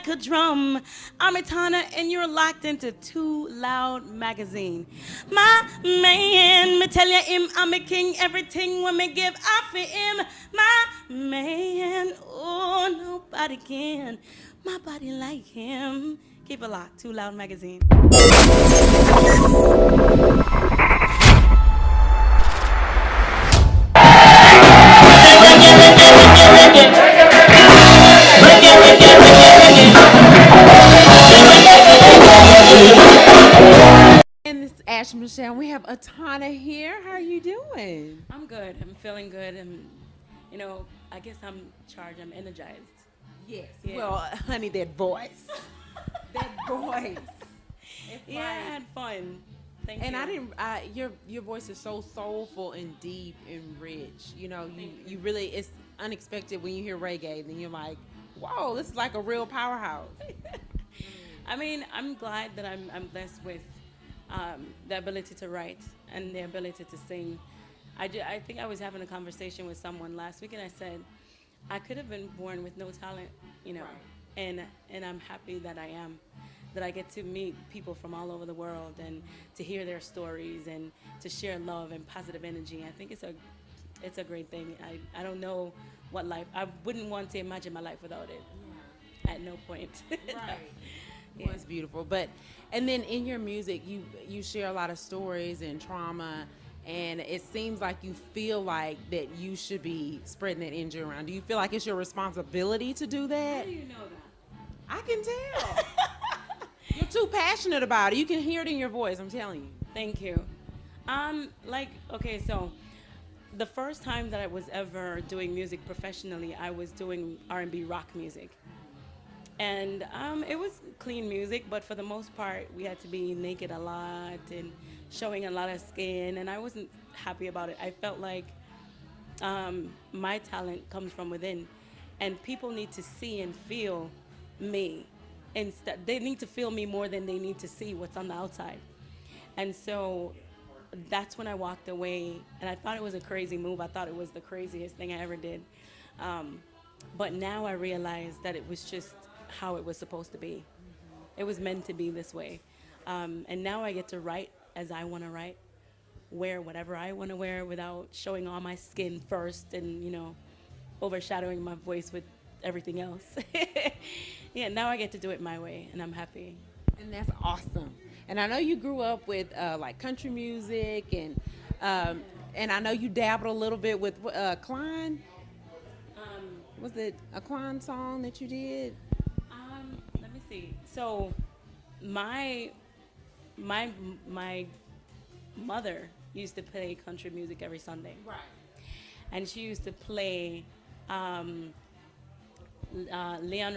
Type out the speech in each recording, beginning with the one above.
like a drum. I'm ETANA, and you're locked into Too Loud Magazine. My man, me tell you him, I'm a king. Everything when me give, I for him. My man, oh, nobody can. My body like him. Keep it locked. Too Loud Magazine. And this is Ash Michelle. We have ETANA here. How are you doing? I'm good. I'm feeling good. And, I guess I'm charged. I'm energized. Yes. Yeah. Well, honey, that voice. That voice. Yeah, I had fun. Thank you. And your voice is so soulful and deep and rich. You really, it's unexpected when you hear reggae. Then you're like, whoa, this is like a real powerhouse. I mean, I'm glad that I'm blessed with the ability to write and the ability to sing. I think I was having a conversation with someone last week, and I said I could have been born with no talent, Right. and I'm happy that I am, that I get to meet people from all over the world and to hear their stories and to share love and positive energy. I think it's a great thing. I don't know what life. I wouldn't want to imagine my life without it. Yeah. At no point. Right. Yeah. Well, it's beautiful. And then in your music, you share a lot of stories and trauma, and it seems like you feel like that you should be spreading that energy around. Do you feel like it's your responsibility to do that? How do you know that? I can tell. You're too passionate about it. You can hear it in your voice, I'm telling you. Thank you. Okay, so the first time that I was ever doing music professionally, I was doing R&B rock music. And it was clean music, but for the most part, we had to be naked a lot and showing a lot of skin, and I wasn't happy about it. I felt like my talent comes from within, and people need to see and feel me. Instead, they need to feel me more than they need to see what's on the outside. And so that's when I walked away, and I thought it was a crazy move. I thought it was the craziest thing I ever did. But now I realize that it was just how it was supposed to be. It was meant to be this way. And now I get to write as I want to write, wear whatever I want to wear without showing all my skin first and, overshadowing my voice with everything else. Yeah, now I get to do it my way, and I'm happy. And that's awesome. And I know you grew up with like country music, and I know you dabbled a little bit with Klein. Was it a Klein song that you did? Let me see. So, my mother used to play country music every Sunday. Right. And she used to play Leon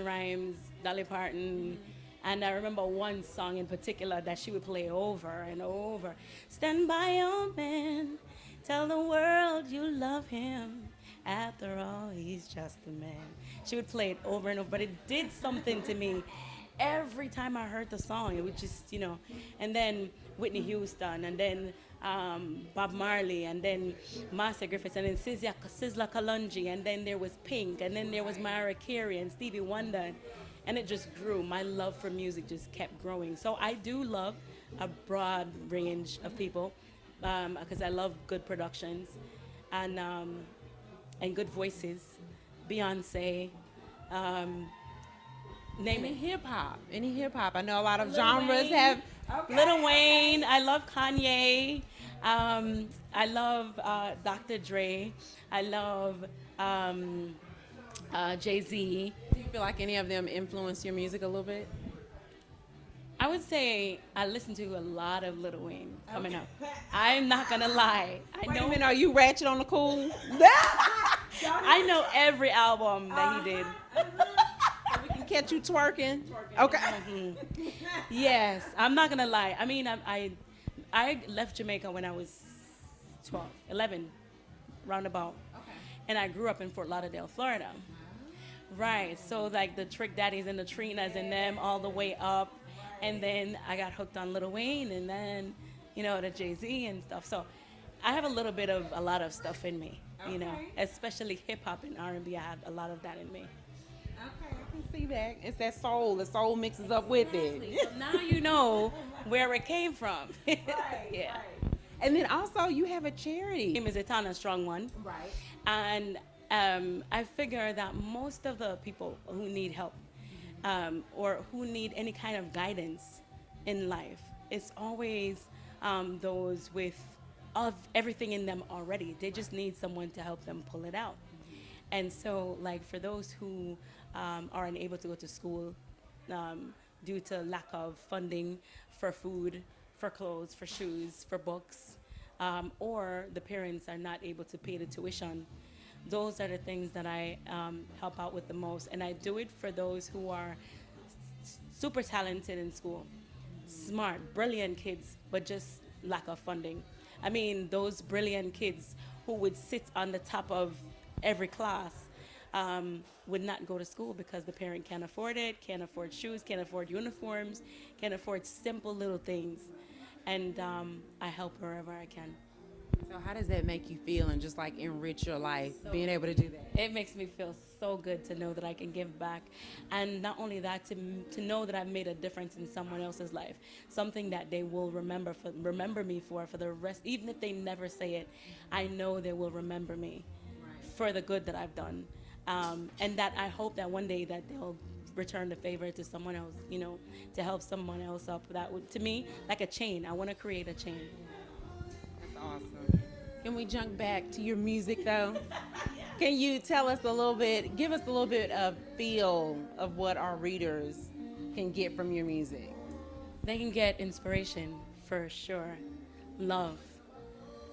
Rimes, Dolly Parton, and I remember one song in particular that she would play over and over. Stand by your man, tell the world you love him. After all, he's just a man. She would play it over and over, but it did something to me. Every time I heard the song, it would just, and then Whitney Houston, and then Bob Marley, and then Marcia Griffiths, and then Sizzla Kalonji, and then there was Pink, and then there was Mariah Carey and Stevie Wonder, and it just grew. My love for music just kept growing. So I do love a broad range of people because I love good productions and good voices. Beyonce. Name Any it. hip hop? Any hip hop? I know a lot of Lil genres Wayne. have. Lil Wayne. I love Kanye. I love Dr. Dre. I love Jay-Z. Do you feel like any of them influence your music a little bit? I would say I listen to a lot of Lil Wayne coming up. I'm not gonna lie. Wait a minute, are you ratchet on the cool? I know every album that he did. So we can catch you twerking. Okay. Mhm. Yes, I'm not gonna lie. I mean, I left Jamaica when I was 12, 11, roundabout, and I grew up in Fort Lauderdale, Florida. Right. So like the Trick Daddies and the Trinas and them all the way up, and then I got hooked on Lil Wayne, and then the Jay-Z and stuff. So I have a little bit of a lot of stuff in me, especially hip hop and R&B. I have a lot of that in me. Okay, I can see that. It's that soul. The soul mixes up with it. So now you know where it came from. Yeah. And then also you have a charity. Name is ETANA Strong One. Right. And I figure that most of the people who need help or who need any kind of guidance in life, it's always those with of everything in them already. They just need someone to help them pull it out. And so, like for those who are unable to go to school due to lack of funding for food, for clothes, for shoes, for books, or the parents are not able to pay the tuition, those are the things that I help out with the most. And I do it for those who are super talented in school, smart, brilliant kids, but just lack of funding. I mean, those brilliant kids who would sit on the top of every class would not go to school because the parent can't afford it, can't afford shoes, can't afford uniforms, can't afford simple little things. And I help wherever I can. So how does that make you feel and just like enrich your life, being able to do that? It makes me feel so good to know that I can give back. And not only that, to know that I've made a difference in someone else's life, something that they will remember me for the rest, even if they never say it, I know they will remember me for the good that I've done. And that I hope that one day that they'll return the favor to someone else, you know, to help someone else up. That would, to me, like a chain. I want to create a chain. That's awesome. Can we jump back to your music though? Can you tell us a little bit, give us a little bit of feel of what our readers can get from your music? They can get inspiration for sure. Love,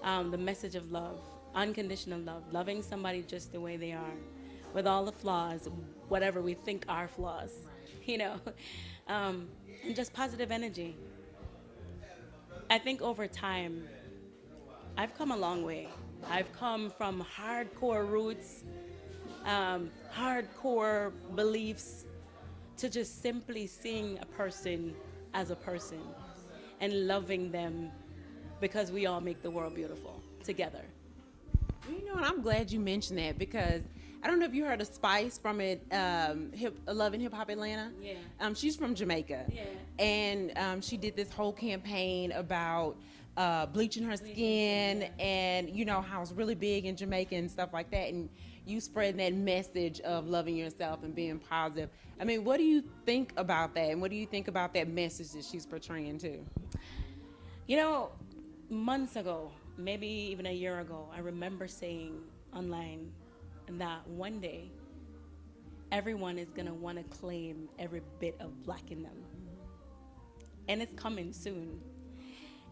the message of love, unconditional love, loving somebody just the way they are, with all the flaws, whatever we think are flaws, you know, and just positive energy. I think over time, I've come a long way. I've come from hardcore roots, hardcore beliefs, to just simply seeing a person as a person and loving them because we all make the world beautiful together. You know, and I'm glad you mentioned that because I don't know if you heard of Spice from Love and Hip Hop Atlanta. Yeah. She's from Jamaica. Yeah. And she did this whole campaign about bleaching her skin, yeah. and you know how it's really big in Jamaica and stuff like that, and you spreading that message of loving yourself and being positive. I mean, what do you think about that, and what do you think about that message that she's portraying too? You know, months ago, maybe even a year ago, I remember saying online that one day everyone is gonna want to claim every bit of black in them, and it's coming soon.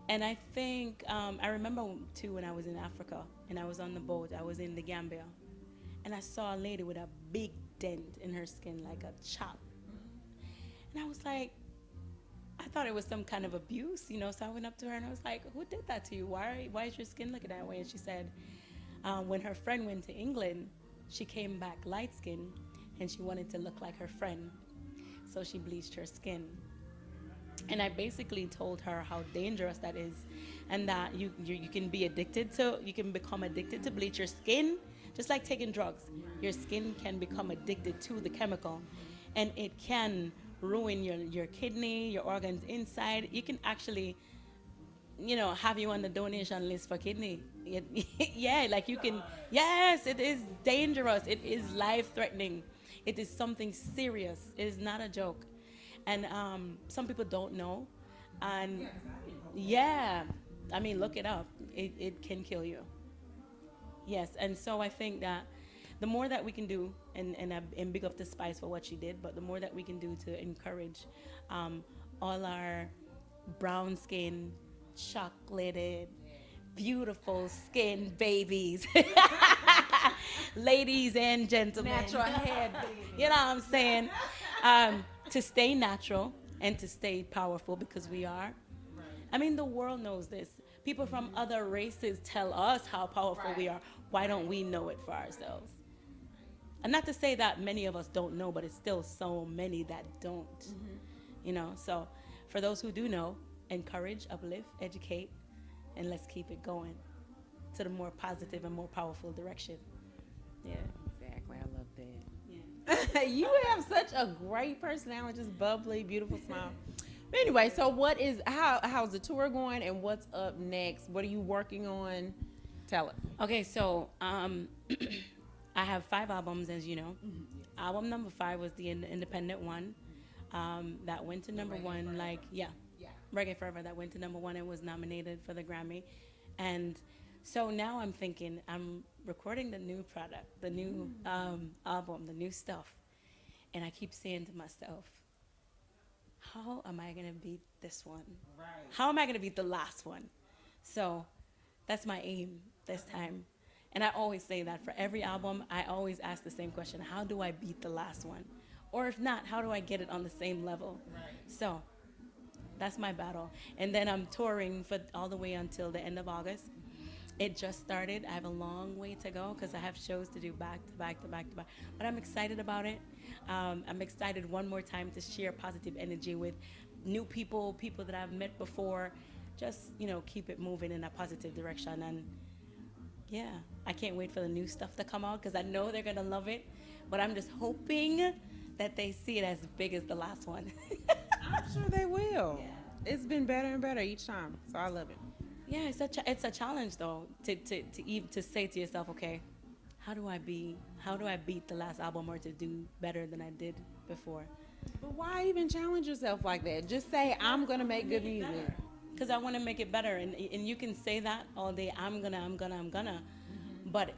And I think, I remember too when I was in Africa and I was on the boat, I was in the Gambia, and I saw a lady with a big dent in her skin, like a chop. And I was like, I thought it was some kind of abuse, you know, so I went up to her and I was like, who did that to you? Why is your skin looking that way? And she said, when her friend went to England, she came back light skinned and she wanted to look like her friend. So she bleached her skin. And I basically told her how dangerous that is, and that you can be addicted to, you can become addicted to bleach. Your skin, just like taking drugs, your skin can become addicted to the chemical, and it can ruin your kidney, your organs inside. You can actually, you know, have you on the donation list for kidney. Yeah, like you can, yes, it is dangerous. It is life-threatening. It is something serious. It is not a joke. And some people don't know. And yeah, I mean, look it up. It can kill you. Yes, and so I think that the more that we can do, and big up to Spice for what she did, but the more that we can do to encourage all our brown skin, chocolated, beautiful skin babies, ladies and gentlemen, Natural head. you know what I'm saying? To stay natural and to stay powerful, because we are. I mean, the world knows this. People from other races tell us how powerful we are. Why don't we know it for ourselves? And not to say that many of us don't know, but it's still so many that don't. You know, so for those who do know, encourage, uplift, educate, and let's keep it going to the more positive and more powerful direction. Yeah. Exactly. I love that. Yeah. You have such a great personality, just bubbly, beautiful smile. But anyway, so how's the tour going and what's up next? What are you working on? Tell us. Okay, so I have 5 albums, as you know. Album number 5 was the independent one that went to number one. Like, yeah, Reggae Forever, that went to number one and was nominated for the Grammy. And so now I'm thinking I'm recording the new product, the new album, the new stuff, and I keep saying to myself, how am I gonna beat this one? Right. How am I gonna beat the last one? So that's my aim this time. And I always say that for every album, I always ask the same question: how do I beat the last one? Or if not, how do I get it on the same level? Right. So that's my battle. And then I'm touring for all the way until the end of August. It just started. I have a long way to go because I have shows to do back to back to back to back. But I'm excited about it. I'm excited one more time to share positive energy with new people, people that I've met before. Just, keep it moving in a positive direction. And yeah, I can't wait for the new stuff to come out because I know they're going to love it. But I'm just hoping that they see it as big as the last one. I'm sure they will. Yeah. It's been better and better each time. So I love it. Yeah, it's a challenge though to say to yourself, okay, how do I beat the last album or to do better than I did before? But why even challenge yourself like that? Just say I'm gonna make good music. Because I want to make it better, and you can say that all day. I'm gonna. Mm-hmm. But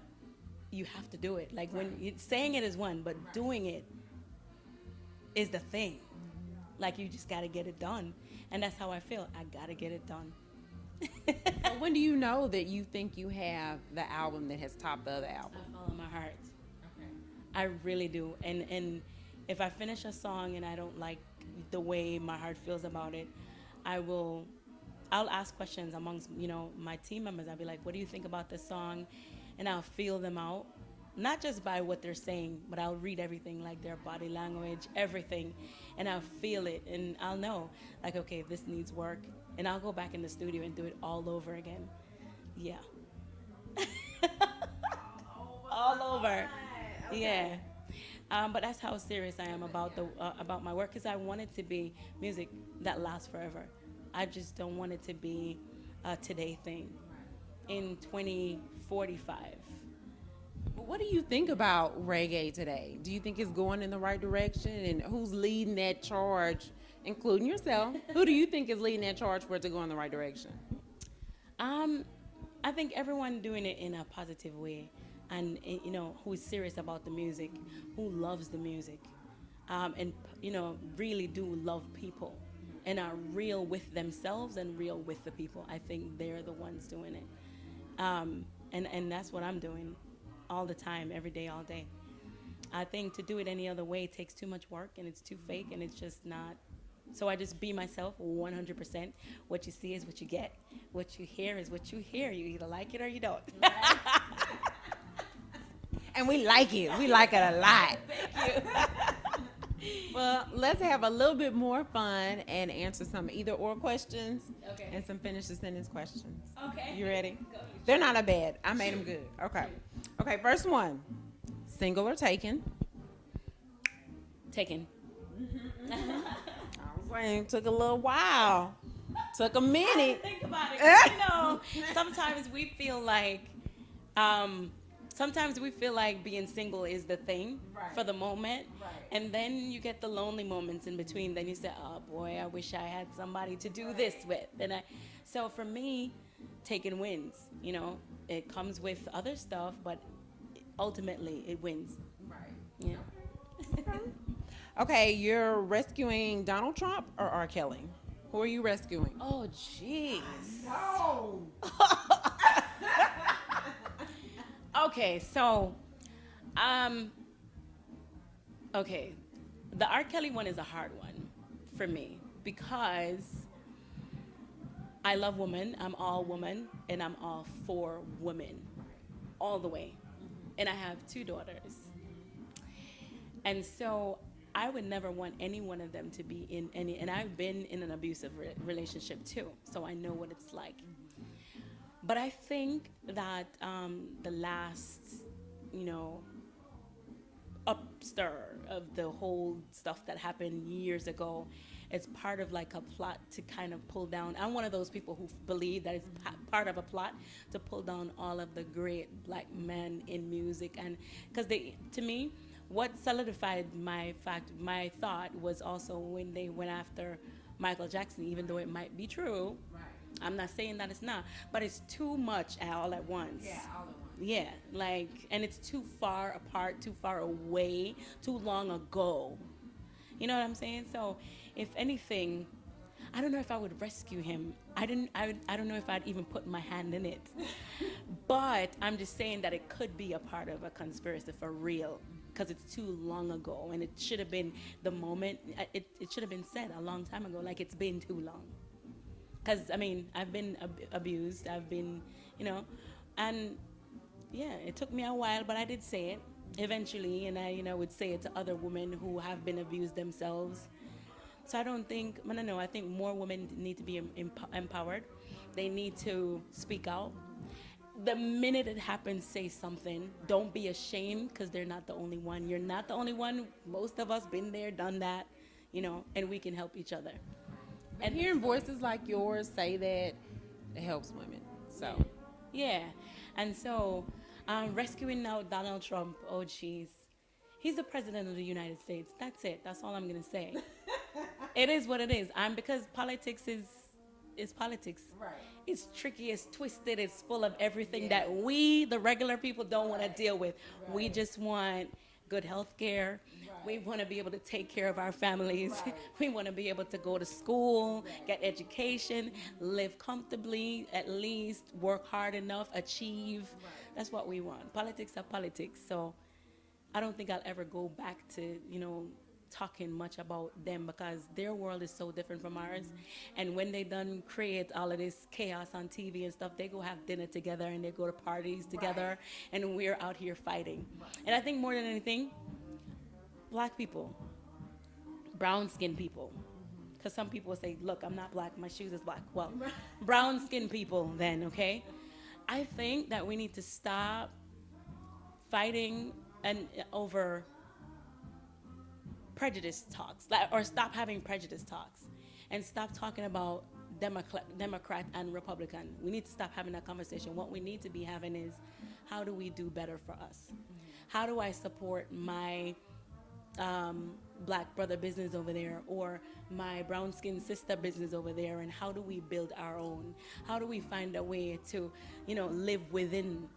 you have to do it. Like saying it is one, but doing it is the thing. Mm-hmm. Like you just gotta get it done, and that's how I feel. I gotta get it done. So when do you know that you think you have the album that has topped the other album? I follow my heart. Okay. I really do. And if I finish a song and I don't like the way my heart feels about it, I'll ask questions amongst, my team members. I'll be like, what do you think about this song? And I'll feel them out. Not just by what they're saying, but I'll read everything, like their body language, everything. And I'll feel it and I'll know, like, okay, this needs work. And I'll go back in the studio and do it all over again. Yeah. All over. Okay. Yeah. But that's how serious I am about my work, because I want it to be music that lasts forever. I just don't want it to be a today thing in 2045. What do you think about reggae today? Do you think it's going in the right direction? And who's leading that charge, including yourself? Who do you think is leading that charge for it to go in the right direction? I think everyone doing it in a positive way, and who's serious about the music, who loves the music, and really do love people, and are real with themselves and real with the people. I think they're the ones doing it, and that's what I'm doing. All the time, every day, all day. I think to do it any other way takes too much work and it's too fake and it's just not. So I just be myself 100%. What you see is what you get. What you hear is what you hear. You either like it or you don't. And we like it. We like it a lot. Thank you. Well, let's have a little bit more fun and answer some either or questions. Okay. And some finish the sentence questions. Okay. You ready? Go. They're not a bad. I made them good. Okay. Okay, first one. Single or taken? Taken. I was waiting. Took a little while. Took a minute. Think about it. Sometimes we feel like being single is the thing for the moment. Right. And then you get the lonely moments in between. Then you say, oh boy, I wish I had somebody to do this with. So for me, taking wins. It comes with other stuff, but ultimately it wins. Right. Yeah. Okay, you're rescuing Donald Trump or R. Kelly? Who are you rescuing? Oh, jeez. No. Okay, so, okay, the R. Kelly one is a hard one for me because I love women. I'm all woman, and I'm all for women, all the way. And I have 2 daughters. And so I would never want any one of them to be in any, and I've been in an abusive relationship too, so I know what it's like. But I think that the last, upstir of the whole stuff that happened years ago. It's part of like a plot to kind of pull down. I'm one of those people who believe that it's part of a plot to pull down all of the great black men in music, and because to me, what solidified my thought was also when they went after Michael Jackson, even though it might be true. Right. I'm not saying that it's not, but it's too much all at once. Yeah, all at once. Yeah, like, and it's too far apart, too far away, too long ago. You know what I'm saying? So, if anything, I don't know if I would rescue him. I don't know if I'd even put my hand in it. But I'm just saying that it could be a part of a conspiracy for real, because it's too long ago, and it should have been the moment. It should have been said a long time ago. Like, it's been too long. Because I mean, I've been abused. I've been, and yeah, it took me a while, but I did say it eventually, and I would say it to other women who have been abused themselves. So I think more women need to be empowered. They need to speak out. The minute it happens, say something. Don't be ashamed, because they're not the only one. You're not the only one. Most of us been there, done that, and we can help each other. And hearing voices like yours say that, it helps women. So yeah. And so rescuing now Donald Trump, oh jeez. He's the president of the United States. That's it. That's all I'm going to say. It is what it is. Because politics is politics. Right. It's tricky, it's twisted, it's full of everything that we, the regular people, don't want to deal with. Right. We just want good health care. Right. We want to be able to take care of our families. Right. We want to be able to go to school, get education, live comfortably, at least work hard enough, achieve. Right. That's what we want. Politics are politics. So I don't think I'll ever go back to, talking much about them, because their world is so different from ours. And when they done create all of this chaos on TV and stuff, they go have dinner together and they go to parties together, and we're out here fighting. And I think more than anything, black people, brown skinned people, because some people say, look, I'm not black, my shoes is black. Well, brown skinned people then, okay? I think that we need to stop fighting over prejudice talks, or stop having prejudice talks, and stop talking about Democrat and Republican. We need to stop having that conversation. What we need to be having is, how do we do better for us? How do I support my black brother business over there, or my brown skinned sister business over there, and how do we build our own? How do we find a way to, live within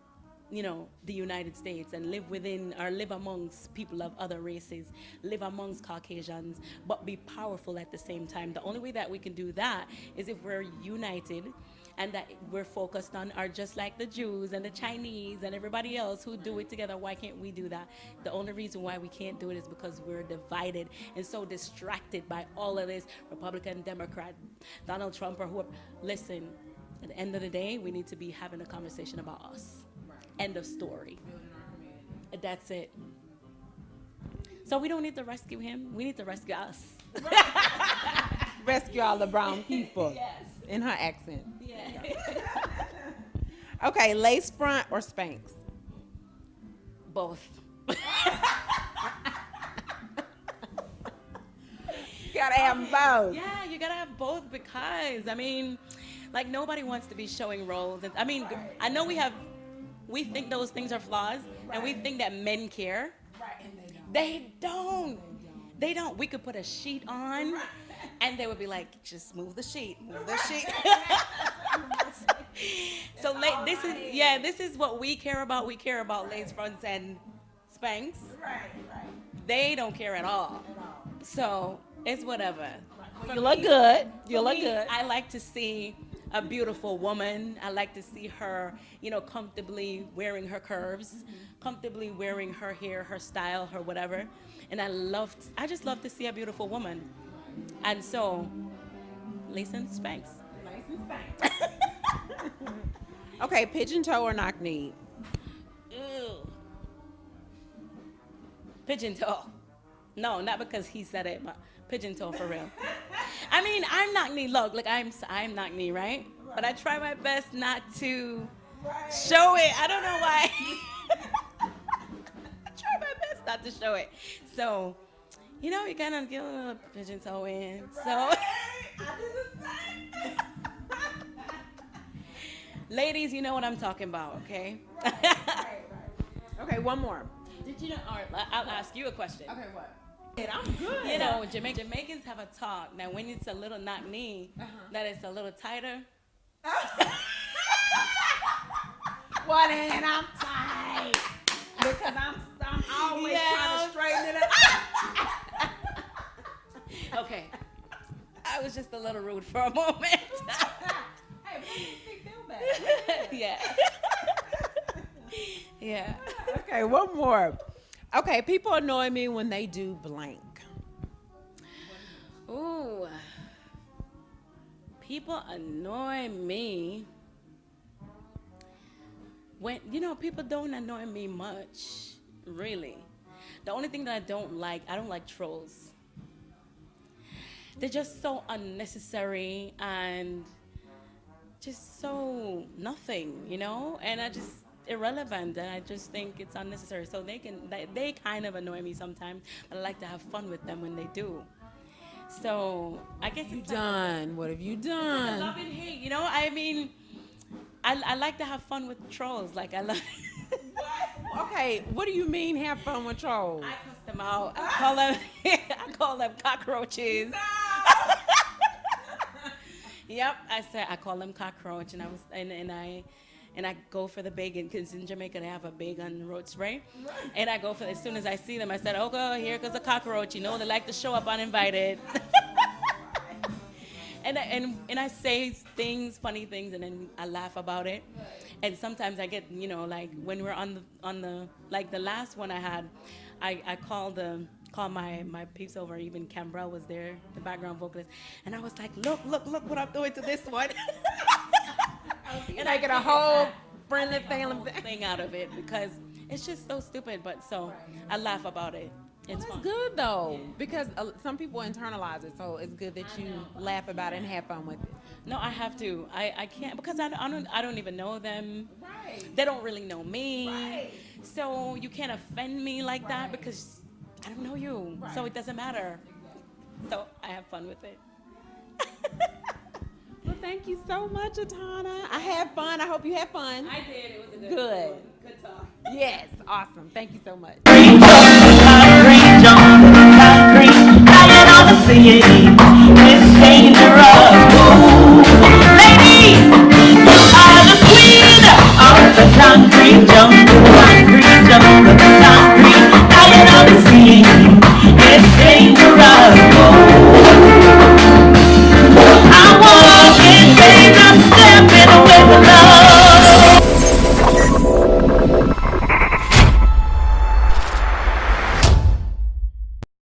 the United States, and live amongst people of other races, live amongst Caucasians, but be powerful at the same time. The only way that we can do that is if we're united, and that we're focused on are just like the Jews and the Chinese and everybody else who do it together. Why can't we do that? The only reason why we can't do it is because we're divided and so distracted by all of this Republican, Democrat, Donald Trump, or whoever. Listen, at the end of the day, we need to be having a conversation about us. End of story. That's it. So we don't need to rescue him. We need to rescue us. Rescue all the brown people. Yes. In her accent. Yeah. Okay, lace front or Spanx? Both. You gotta have both. Yeah, you gotta have both, because nobody wants to be showing roles. I know we think those things are flaws, and we think that men care. Right, and they don't. They don't. We could put a sheet on, and they would be like, just move the sheet. Move the sheet. So this is what we care about. We care about lace fronts and Spanx. Right. They don't care at all. So it's whatever. You look good. You look good. I like to see a beautiful woman. I like to see her, comfortably wearing her curves, comfortably wearing her hair, her style, her whatever. And I just love to see a beautiful woman. And so, lace and Spanx. Lace and Spanx. Okay, pigeon toe or knock knee? Ew. Pigeon toe. No, not because he said it, but pigeon toe for real. I'm knock knee. Look, I'm knock knee, right? But I try my best not to show it. I don't know why. I try my best not to show it. So, you kind of get a little pigeon toe in. So, I did the same. ladies, you know what I'm talking about, okay? Right. Okay, one more. Did you know? All right, I'll ask you a question. Okay, what? I'm good. Jamaicans have a talk that when it's a little knock knee, that it's a little tighter. Well, then I'm tight because I'm always trying to straighten it up. Okay, I was just a little rude for a moment. Hey, what do you think feel bad? Yeah. Yeah. Okay, one more. Okay, people annoy me when they do blank. Ooh. People annoy me when, people don't annoy me much, really. The only thing that I don't like trolls. They're just so unnecessary and just so nothing, and irrelevant, and I just think it's unnecessary. So they kind of annoy me sometimes, but I like to have fun with them when they do. So I guess What have you it's done? love and hate, I mean, I like to have fun with trolls. Like I love. Okay, what do you mean have fun with trolls? I cuss them out. I call them cockroaches. Yep, I call them cockroach, and I go for the bacon because in Jamaica they have a bacon road spray, and I go for as soon as I see them, I said, "Oh, God, here goes a cockroach." They like to show up uninvited. And I say funny things, and then I laugh about it. And sometimes I get, like when we're on the like the last one I had, I called my peeps over. Even Cambrell was there, the background vocalist, and I was like, look what I'm doing to this one. And I get a whole friendly thing out of it because it's just so stupid. But so I laugh about it. It's It's fun. good though, because some people internalize it, so it's good that you laugh about it and have fun with it. No, I have to. I can't because I don't even know them. Right. They don't really know me. Right. So you can't offend me like that because I don't know you. Right. So it doesn't matter. So I have fun with it. Well, thank you so much, ETANA. I had fun. I hope you had fun. I did. It was a Good. Good talk. Yes, awesome. Thank you so much. Green